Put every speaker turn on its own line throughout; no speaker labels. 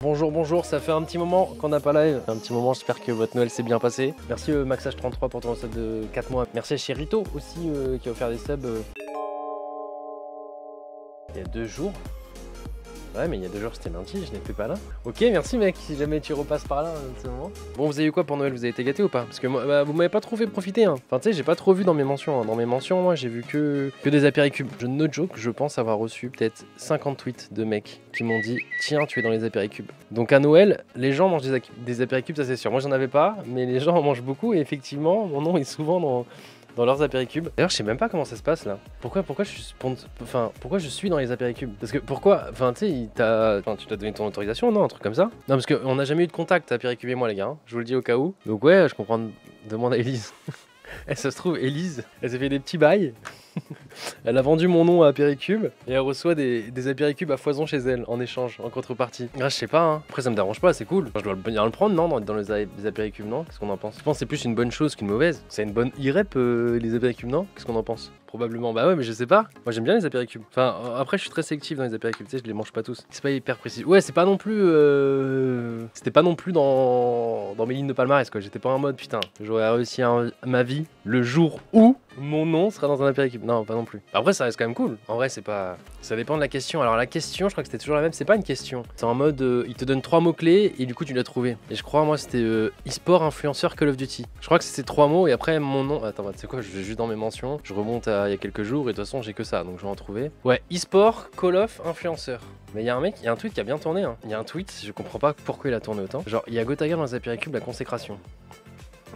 Bonjour, bonjour, ça fait un petit moment qu'on n'a pas live. Un petit moment, j'espère que votre Noël s'est bien passé. Merci Maxage33 pour ton sub de 4 mois. Merci à Chérito aussi qui a offert des subs il y a 2 jours. Ouais, mais il y a 2 jours, c'était lundi, je n'étais pas là. Ok, merci mec, si jamais tu repasses par là en ce moment. Bon, vous avez eu quoi pour Noël? Vous avez été gâtés ou pas? Parce que moi, bah, vous m'avez pas trop fait profiter. Hein. Enfin, tu sais, j'ai pas trop vu dans mes mentions. Hein. Dans mes mentions, moi, j'ai vu que des apéricubes. Je no joke, je pense avoir reçu peut-être 50 tweets de mecs qui m'ont dit tiens, tu es dans les apéricubes. Donc à Noël, les gens mangent des apéricubes, ça c'est sûr. Moi, j'en avais pas, mais les gens en mangent beaucoup et effectivement, mon nom est souvent dans leurs apéricubes. D'ailleurs, je sais même pas comment ça se passe là. Pourquoi je suis dans les apéricubes? Parce que pourquoi? Enfin, tu sais, tu t'as donné ton autorisation, non? Un truc comme ça? Non, parce qu'on n'a jamais eu de contact, apéricube et moi, les gars. Hein. Je vous le dis au cas où. Donc ouais, je comprends. Demande à Elise. Elle, ça se trouve, Elise, elle s'est fait des petits bails. Elle a vendu mon nom à Apéricube et elle reçoit des apéricubes à foison chez elle en échange, en contrepartie. Ah, je sais pas, hein. Après ça me dérange pas, c'est cool. Enfin, je dois bien le prendre, non, dans les apéricubes, non? Qu'est-ce qu'on en pense? Je pense que c'est plus une bonne chose qu'une mauvaise. C'est une bonne IREP, les apéricubes, non? Qu'est-ce qu'on en pense? Probablement, bah ouais, mais je sais pas. Moi j'aime bien les apéricubes. Enfin, après je suis très sélectif dans les apéricubes, tu sais, je les mange pas tous. C'est pas hyper précis. Ouais, c'est pas non plus. C'était pas non plus dans mes lignes de palmarès, quoi. J'étais pas en mode putain, j'aurais réussi ma vie le jour où mon nom sera dans un apéricube. Non, pas non plus. Après, ça reste quand même cool. En vrai, c'est pas. Ça dépend de la question. Alors, la question, je crois que c'était toujours la même. C'est pas une question. C'est en mode, il te donne 3 mots-clés et du coup, tu l'as trouvé. Et je crois, moi, c'était e-sport, influenceur, Call of Duty. Je crois que c'est ces 3 mots et après, mon nom. Attends, bah, tu sais quoi, je vais juste dans mes mentions. Je remonte à il y a quelques jours et de toute façon, j'ai que ça. Donc, je vais en trouver. Ouais, e-sport, Call of, influenceur. Mais il y a un mec, il y a un tweet qui a bien tourné. Hein. Il y a un tweet, je comprends pas pourquoi il a tourné autant. Genre, il y a Gotaga dans les apéricubes, la consécration.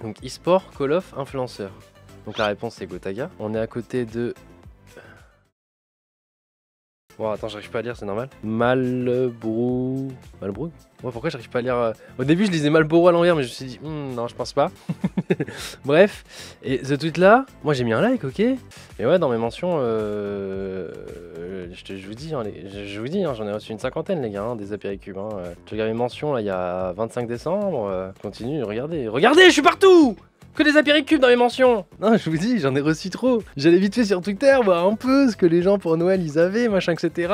Donc, e-sport, Call of, influenceur. Donc la réponse c'est Gotaga. On est à côté de... Bon attends, j'arrive pas à lire, c'est normal. Malbrou... Malbrou? Ouais, pourquoi j'arrive pas à lire... Au début je lisais Malboro à l'envers mais je me suis dit non je pense pas. Bref, et ce tweet là, moi j'ai mis un like, ok. Et ouais, dans mes mentions, je vous dis, hein, j'en ai reçu une 50aine les gars, hein, des apéricubes. Hein. Je regarde mes mentions là il y a 25 décembre, continue, regardez, je suis partout! Que des apéricubes dans mes mentions. Non, je vous dis, j'en ai reçu trop. J'allais vite fait sur Twitter voir un peu ce que les gens pour Noël ils avaient, machin, etc.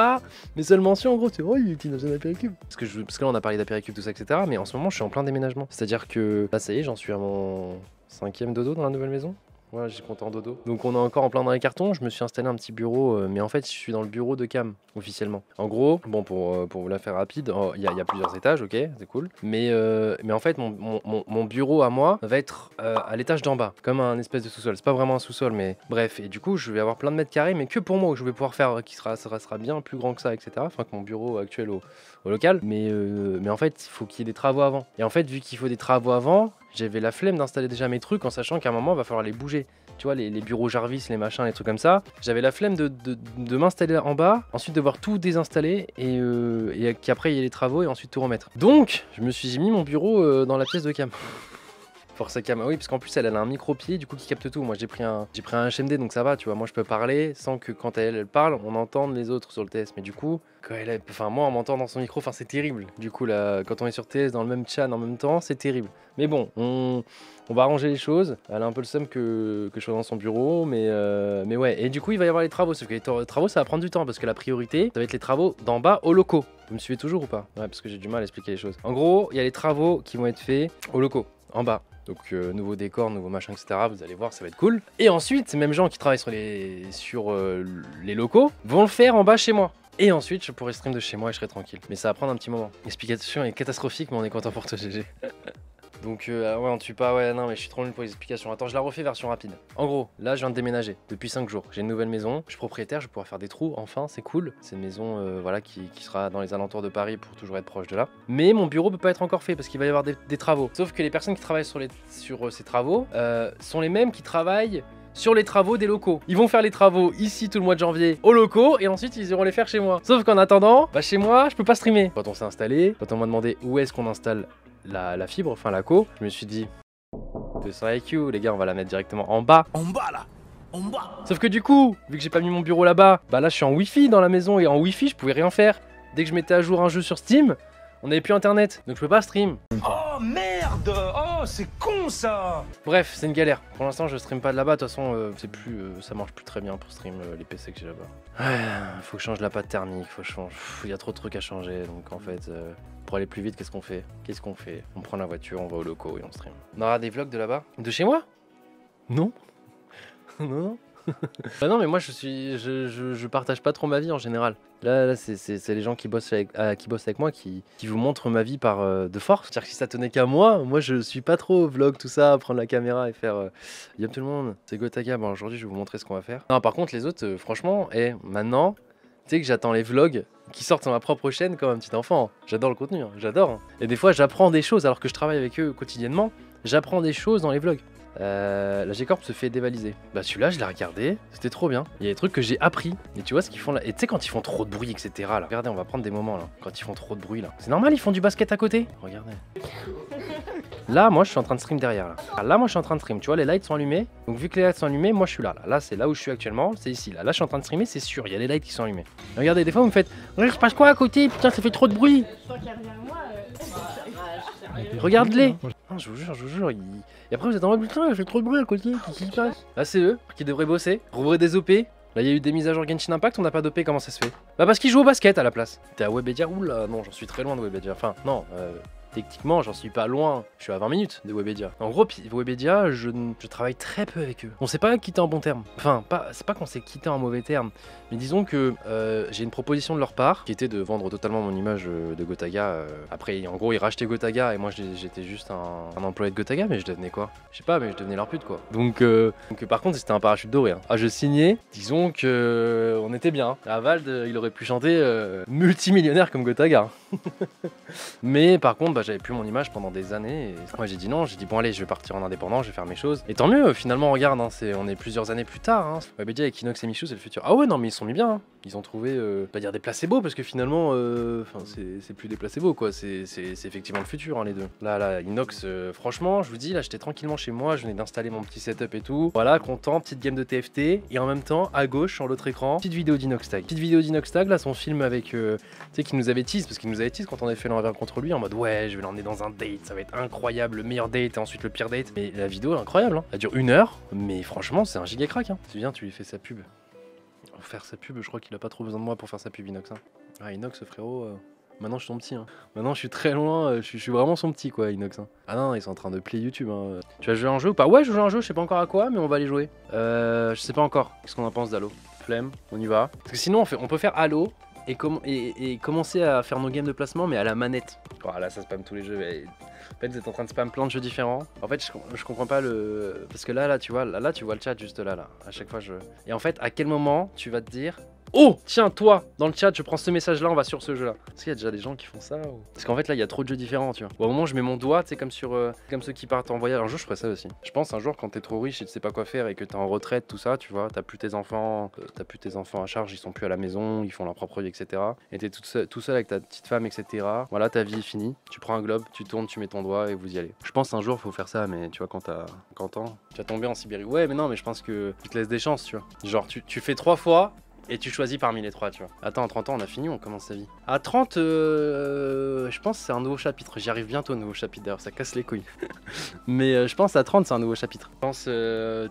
Mes seules mentions, en gros, c'est oh, il est dans un apéricube. Parce que là, on a parlé d'apéricubes, tout ça, etc. Mais en ce moment, je suis en plein déménagement. C'est-à-dire que là, ça y est, j'en suis à mon 5e dodo dans la nouvelle maison. Ouais, j'ai compté en dodo. Donc on est encore en plein dans les cartons. Je me suis installé un petit bureau, mais en fait, je suis dans le bureau de Cam, officiellement. En gros, bon, pour vous la faire rapide, il y a plusieurs étages, ok, c'est cool. Mais en fait, mon bureau à moi va être à l'étage d'en bas, comme un espèce de sous-sol. C'est pas vraiment un sous-sol, mais bref. Et du coup, je vais avoir plein de mètres carrés, mais que pour moi, que je vais pouvoir faire, ça sera bien plus grand que ça, etc. Enfin, que mon bureau actuel au local. Mais en fait, il faut qu'il y ait des travaux avant. Et en fait, vu qu'il faut des travaux avant, j'avais la flemme d'installer déjà mes trucs en sachant qu'à un moment, il va falloir les bouger. Tu vois, les bureaux Jarvis, les machins, les trucs comme ça. J'avais la flemme de m'installer en bas, ensuite devoir tout désinstaller et qu'après il y ait les travaux et ensuite tout remettre. Donc, j'ai mis mon bureau dans la pièce de Cam. Force à Cam, oui, parce qu'en plus elle a un micro-pied du coup qui capte tout. Moi j'ai pris un HMD donc ça va, tu vois. Moi je peux parler sans que quand elle parle, on entende les autres sur le TS. Mais du coup, moi en m'entendant dans son micro, c'est terrible. Du coup là, quand on est sur TS dans le même chat en même temps, c'est terrible. Mais bon, on va arranger les choses. Elle a un peu le seum que je sois dans son bureau, mais ouais. Et du coup il va y avoir les travaux, sauf que les travaux ça va prendre du temps parce que la priorité ça va être les travaux d'en bas aux locaux. Vous me suivez toujours ou pas? Ouais, parce que j'ai du mal à expliquer les choses. En gros, il y a les travaux qui vont être faits aux locaux, en bas. Donc nouveau décor, nouveau machin, etc. Vous allez voir, ça va être cool. Et ensuite, ces mêmes gens qui travaillent sur les locaux vont le faire en bas chez moi. Et ensuite, je pourrai stream de chez moi et je serai tranquille. Mais ça va prendre un petit moment. L'explication est catastrophique, mais on est content pour toi, GG. Donc ouais, on tue pas, ouais, non mais je suis trop nul pour les explications. Attends, je la refais version rapide. En gros, là je viens de déménager depuis 5 jours. J'ai une nouvelle maison, je suis propriétaire, je vais pouvoir faire des trous, enfin, c'est cool. C'est une maison voilà, qui sera dans les alentours de Paris pour toujours être proche de là. Mais mon bureau peut pas être encore fait parce qu'il va y avoir des travaux. Sauf que les personnes qui travaillent sur ces travaux sont les mêmes qui travaillent sur les travaux des locaux. Ils vont faire les travaux ici tout le mois de janvier aux locaux et ensuite ils iront les faire chez moi. Sauf qu'en attendant, bah chez moi je peux pas streamer. Quand on s'est installé, quand on m'a demandé où est-ce qu'on installe la fibre, enfin la co, je me suis dit de IQ, les gars, on va la mettre directement en bas. En bas là, en bas. Sauf que du coup, vu que j'ai pas mis mon bureau là-bas, bah là je suis en wifi dans la maison et en wifi je pouvais rien faire. Dès que je mettais à jour un jeu sur Steam, on n'avait plus internet, donc je peux pas stream.
Oh merde! Oh c'est con ça.
Bref, c'est une galère. Pour l'instant, je stream pas de là-bas. De toute façon, c'est plus, ça marche plus très bien pour stream les PC que j'ai là-bas. Ouais, faut que je change la pâte thermique. Il y a trop de trucs à changer. Donc en fait, pour aller plus vite, qu'est-ce qu'on fait? On prend la voiture, on va au loco et on stream. On aura des vlogs de là-bas? De chez moi? Non. Non. Bah non, mais moi je partage pas trop ma vie en général. Là c'est les gens qui bossent avec moi qui vous montrent ma vie par de force. C'est-à-dire que si ça tenait qu'à moi je suis pas trop vlog tout ça, prendre la caméra et faire Y'a tout le monde, c'est Gotaga. Bon, aujourd'hui je vais vous montrer ce qu'on va faire. Non, par contre les autres, franchement, maintenant, tu sais que j'attends les vlogs qui sortent sur ma propre chaîne comme un petit enfant. J'adore le contenu, hein, j'adore. Et des fois j'apprends des choses alors que je travaille avec eux quotidiennement. J'apprends des choses dans les vlogs. La G-Corp se fait dévaliser. Bah celui-là je l'ai regardé, c'était trop bien. Il y a des trucs que j'ai appris. Et tu vois ce qu'ils font là. Et tu sais quand ils font trop de bruit etc là. Regardez, on va prendre des moments là. Quand ils font trop de bruit là. C'est normal, ils font du basket à côté. Regardez. Là moi je suis en train de stream derrière là. Ah, là moi je suis en train de stream. Tu vois les lights sont allumés. Donc vu que les lights sont allumés, moi je suis là. Là c'est là où je suis actuellement. C'est ici là. Là je suis en train de streamer, c'est sûr. Il y a les lights qui sont allumés. Regardez, des fois vous me faites il se passe quoi à côté? Putain ça fait trop de bruit. Regarde-les. Je vous jure, Et après vous êtes en mode putain, il fait trop de bruit à côté, qu'est-ce qui se passe? Là c'est eux qui devraient bosser, rouvrir des OP. Là il y a eu des mises à jour Genshin Impact, on n'a pas d'OP, comment ça se fait? Bah parce qu'ils jouent au basket à la place. T'es à Webedia? Oula, non, j'en suis très loin de Webedia. Enfin, non, techniquement, j'en suis pas loin. Je suis à 20 minutes de Webedia. En gros, Webedia, je travaille très peu avec eux. On s'est pas quitté en bon terme. Enfin, c'est pas qu'on s'est quitté en mauvais terme. Mais disons que j'ai une proposition de leur part qui était de vendre totalement mon image de Gotaga. Après, en gros, ils rachetaient Gotaga et moi j'étais juste un employé de Gotaga, mais je devenais quoi? Je sais pas, mais je devenais leur pute quoi. Donc par contre, c'était un parachute doré. Hein. Ah, je signais. Disons que on était bien. À Vald, il aurait pu chanter multimillionnaire comme Gotaga. Mais par contre, bah, j'avais plus mon image pendant des années. Et moi j'ai dit non, j'ai dit bon allez, je vais partir en indépendant, je vais faire mes choses. Et tant mieux, finalement, regarde, hein, on est plusieurs années plus tard. Hein. Webedia avec Inox et Michou, c'est le futur. Ah ouais, non, mais ils sont mis bien. Hein. Ils ont trouvé, pas dire des placebos, parce que finalement, c'est plus des placebos quoi. C'est effectivement le futur, hein, les deux. Là, Inox, franchement, je vous dis, là, j'étais tranquillement chez moi, je venais d'installer mon petit setup et tout. Voilà, content, petite game de TFT. Et en même temps, à gauche, sur l'autre écran, petite vidéo d'Inox Tag. Petite vidéo d'Inox Tag, là, son film avec, tu sais, qui nous avait tease, parce qu'il nous avait tease quand on avait fait l'envers contre lui, en mode ouais, je vais l'emmener dans un date, ça va être incroyable, le meilleur date et ensuite le pire date. Mais la vidéo est incroyable, hein. Elle dure 1 heure, mais franchement, c'est un giga crack. Hein. Tu viens, tu lui fais sa pub. Faire sa pub, je crois qu'il a pas trop besoin de moi pour faire sa pub, Inox. Hein. Ah, Inox, frérot, maintenant je suis son petit. Hein. Maintenant je suis très loin, je suis vraiment son petit, quoi, Inox. Hein. Ah non, ils sont en train de play YouTube. Hein. Tu vas jouer à un jeu ou pas? Ouais, je joue à un jeu, je sais pas encore à quoi, mais on va aller jouer. Je sais pas encore. Qu'est-ce qu'on en pense d'Halo? Flemme, on y va. Parce que sinon, on peut faire Halo. Et commencer à faire nos games de placement mais à la manette. Voilà, ça spam tous les jeux. Mais... En fait, vous êtes en train de spam plein de jeux différents. En fait, je comprends pas le... Parce que là, tu vois, là, tu vois le chat juste là. À chaque fois, Et en fait, à quel moment tu vas te dire... Oh, tiens, toi, dans le chat, je prends ce message-là, on va sur ce jeu-là. Est-ce qu'il y a déjà des gens qui font ça ou... Parce qu'en fait, là, il y a trop de jeux différents, tu vois. Au moment où je mets mon doigt, tu sais, comme ceux qui partent en voyage. Un jour, je ferai ça aussi. Je pense un jour, quand t'es trop riche et tu sais pas quoi faire et que t'es en retraite, tout ça, tu vois, t'as plus tes enfants à charge, ils sont plus à la maison, ils font leur propre vie, etc. Et t'es tout seul avec ta petite femme, etc. Voilà, ta vie est finie. Tu prends un globe, tu tournes, tu mets ton doigt et vous y allez. Je pense un jour, faut faire ça, mais tu vois, quand t'as 50 ans, tu vas tomber en Sibérie. Ouais, mais non, mais je pense que tu te laisses des chances, tu vois. Genre, tu fais 3 fois. Et tu choisis parmi les 3, tu vois. Attends, à 30 ans, on a fini, on commence sa vie. À 30, je pense que c'est un nouveau chapitre. J'y arrive bientôt, nouveau chapitre, d'ailleurs, ça casse les couilles. Mais je pense à 30, c'est un nouveau chapitre. Je pense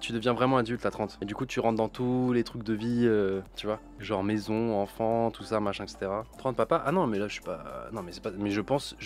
tu deviens vraiment adulte à 30. Et du coup, tu rentres dans tous les trucs de vie, tu vois. Genre maison, enfant, tout ça, machin, etc. 30 papa. Ah non, mais là, je suis pas... Non, mais c'est pas... Mais je pense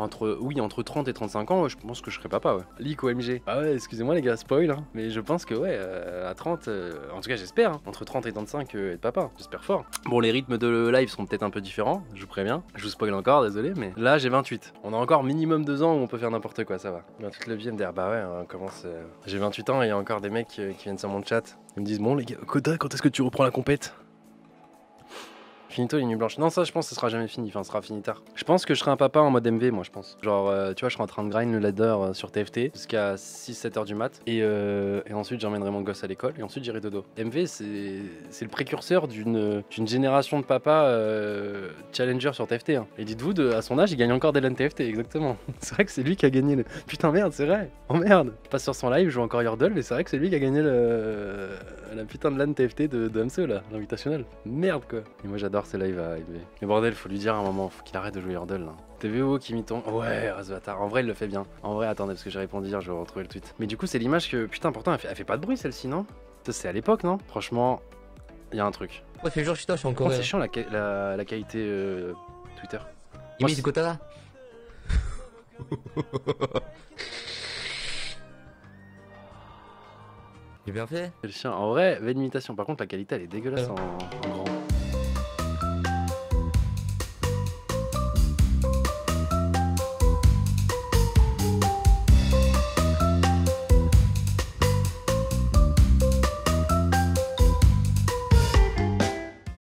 entre 30 et 35 ans, ouais, je pense que je serai papa, ouais. Leak OMG. Ah ouais, excusez-moi les gars, spoil, hein. Mais je pense que, ouais, à 30... en tout cas, j'espère, hein, entre 30 et 35... être papa, j'espère fort. Bon, les rythmes de live sont peut-être un peu différents, je vous préviens. Je vous spoil encore, désolé, mais là j'ai 28. On a encore minimum 2 ans où on peut faire n'importe quoi, ça va. Toute la vie me dire, bah ouais, on commence. J'ai 28 ans et il y a encore des mecs qui viennent sur mon chat. Ils me disent, bon les gars, Koda, quand est-ce que tu reprends la compète? Finito les nuits blanches. Non, ça je pense que ce sera jamais fini, enfin ce sera fini tard. Je pense que je serai un papa en mode MV, moi je pense. Genre, tu vois, je serai en train de grind le ladder sur TFT jusqu'à 6-7 heures du mat. Et ensuite j'emmènerai mon gosse à l'école et ensuite j'irai dodo. MV c'est le précurseur d'une génération de papas challenger sur TFT. Hein. Et dites-vous, à son âge, il gagne encore des LAN TFT, exactement. C'est vrai que c'est lui qui a gagné le... Putain merde, c'est vrai. Oh merde. Je passe sur son live, je joue encore Yordle, mais c'est vrai que c'est lui qui a gagné la putain de LAN TFT de Hamso là, l'invitationnel. Merde quoi. Et moi j'adore tard, c'est là, il va. Mais bordel, faut lui dire à un moment, faut qu'il arrête de jouer Yordle là. TVO qui m'y tombe. Ouais, ce bâtard. En vrai, il le fait bien. En vrai, attendez, parce que j'ai répondu hier, je vais retrouver le tweet. Mais du coup, c'est l'image que. Putain, pourtant, elle fait pas de bruit celle-ci, non? Ça, c'est à l'époque, non? Franchement, il y a un truc.
Ouais, fait jour chez toi, je suis en
Comment
Corée.
c'est chiant la qualité Twitter.
Il met du Kotara. J'ai bien fait.
C'est le chien. En vrai, belle imitation. Par contre, la qualité, elle est dégueulasse en grand.